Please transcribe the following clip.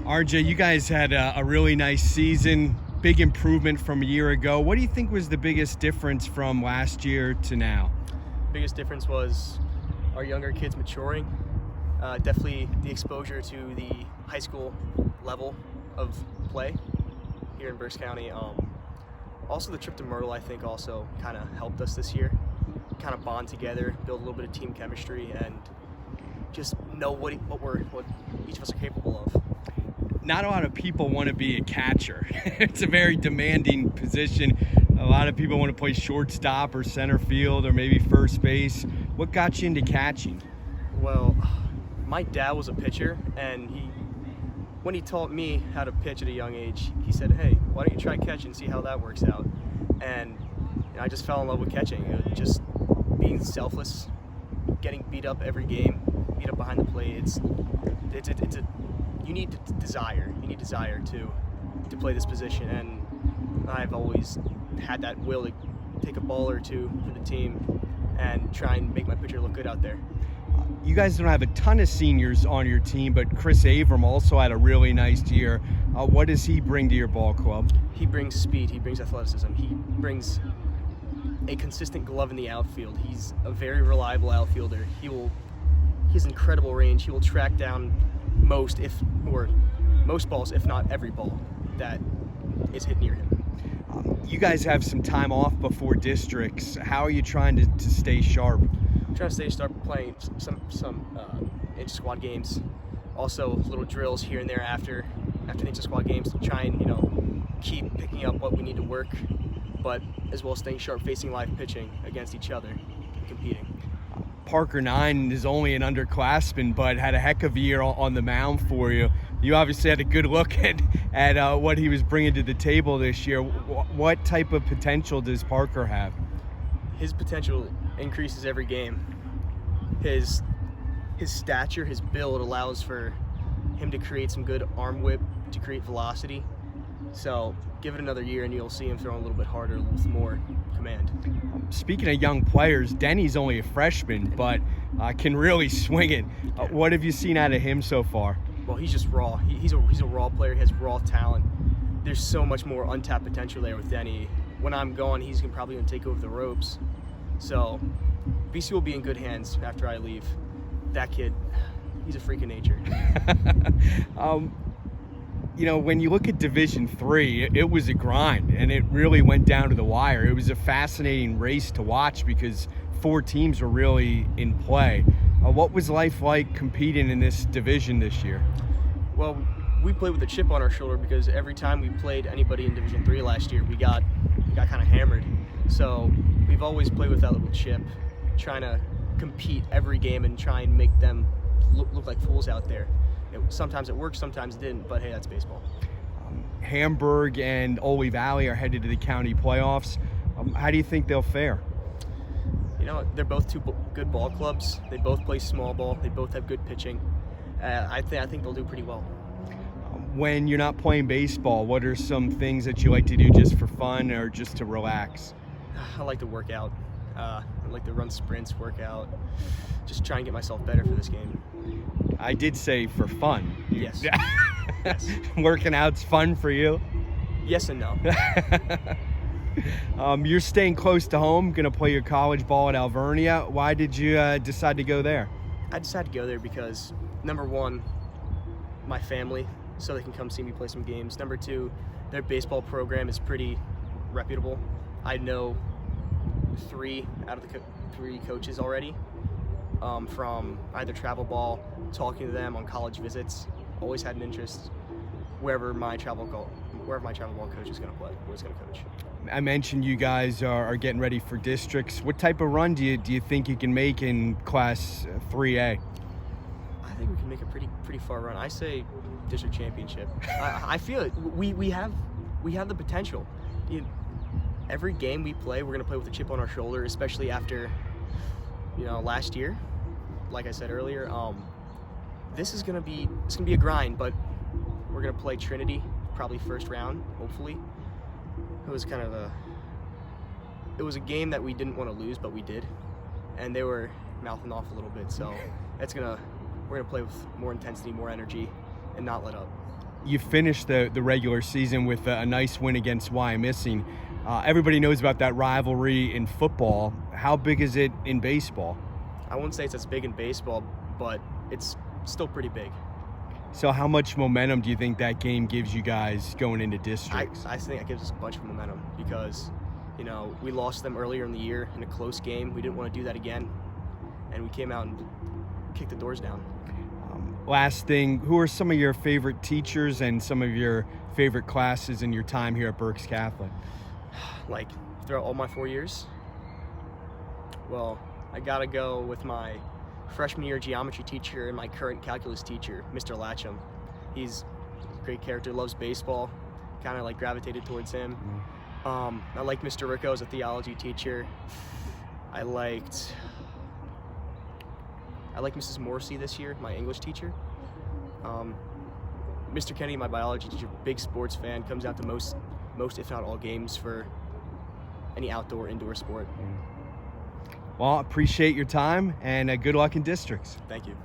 RJ, you guys had a really nice season, big improvement from a year ago. What do you think was the biggest difference from last year to now? Biggest difference was our younger kids maturing. Definitely the exposure to the high school level of play here in Berks County. Also the trip to Myrtle, I think, also kind of helped us this year. Kind of bond together, build a little bit of team chemistry, and just know what each of us are capable of. Not a lot of people want to be a catcher. It's a very demanding position. A lot of people want to play shortstop or center field or maybe first base. What got you into catching? Well, my dad was a pitcher, and when he taught me how to pitch at a young age, he said, "Hey, why don't you try catching and see how that works out?" And I just fell in love with catching. Just being selfless, getting beat up every game, beat up behind the plate. You need desire. You need desire to play this position, and I've always had that will to take a ball or two for the team and try and make my pitcher look good out there. You guys don't have a ton of seniors on your team, but Chris Avram also had a really nice year. What does he bring to your ball club? He brings speed. He brings athleticism. He brings a consistent glove in the outfield. He's a very reliable outfielder. He has incredible range. He will track down most balls, if not every ball that is hit near him. You guys have some time off before districts. How are you trying to stay sharp? I'm trying to stay sharp, playing some inter-squad games. Also, little drills here and there after the inter-squad games to try and keep picking up what we need to work, but as well as staying sharp, facing live pitching against each other, competing. Parker Nine is only an underclassman, but had a heck of a year on the mound for you. You obviously had a good look at what he was bringing to the table this year. What type of potential does Parker have? His potential increases every game. His stature, his build allows for him to create some good arm whip, to create velocity. So give it another year and you'll see him throwing a little bit harder with more command. Speaking of young players, Denny's only a freshman, but can really swing it. What have you seen out of him so far? Well, he's just raw. He's a raw player. He has raw talent. There's so much more untapped potential there with Denny. When I'm gone, he's probably going to take over the ropes. So BC will be in good hands after I leave. That kid, he's a freak of nature. When you look at Division III, it was a grind, and it really went down to the wire. It was a fascinating race to watch because 4 teams were really in play. What was life like competing in this division this year? Well, we played with a chip on our shoulder because every time we played anybody in Division III last year, we got kind of hammered. So we've always played with that little chip, trying to compete every game and try and make them look like fools out there. Sometimes it worked, sometimes it didn't, but hey, that's baseball. Hamburg and Ole Valley are headed to the county playoffs. How do you think they'll fare? They're both two good ball clubs. They both play small ball. They both have good pitching. I think they'll do pretty well. When you're not playing baseball, what are some things that you like to do just for fun or just to relax? I like to work out. I like to run sprints, work out, just try and get myself better for this game. I did say for fun. Yes. Yes. Working out's fun for you? Yes and no. You're staying close to home, going to play your college ball at Alvernia. Why did you decide to go there? I decided to go there because, number one, my family, so they can come see me play some games. Number two, their baseball program is pretty reputable. I know 3 out of the 3 coaches already, from either travel ball, talking to them on college visits. Always had an interest wherever my travel ball coach is going to play, or is going to coach. I mentioned you guys are getting ready for districts. What type of run do you think you can make in Class 3A? I think we can make a pretty far run. I say district championship. I feel it. We have the potential. Every game we play, we're going to play with a chip on our shoulder, especially after last year. Like I said earlier, this is going to be a grind, but we're going to play Trinity probably first round, hopefully. It was a game that we didn't want to lose, but we did, and they were mouthing off a little bit. So we're gonna play with more intensity, more energy, and not let up. you finished the regular season with a nice win against Wyomissing. Everybody knows about that rivalry in football. How big is it in baseball? I wouldn't say it's as big in baseball, but it's still pretty big. So how much momentum do you think that game gives you guys going into districts? I think it gives us a bunch of momentum because, we lost them earlier in the year in a close game. We didn't want to do that again, and we came out and kicked the doors down. Last thing, who are some of your favorite teachers and some of your favorite classes in your time here at Berks Catholic? Like, throughout all my 4 years? Well, I gotta go with my freshman year geometry teacher and my current calculus teacher, Mr. Latcham. He's a great character, loves baseball, kind of gravitated towards him. I liked Mr. Ricco as a theology teacher. I liked Mrs. Morrissey this year, my English teacher. Mr. Kennedy, my biology teacher, big sports fan, comes out to most if not all games for any outdoor, indoor sport. Well, appreciate your time and good luck in districts. Thank you.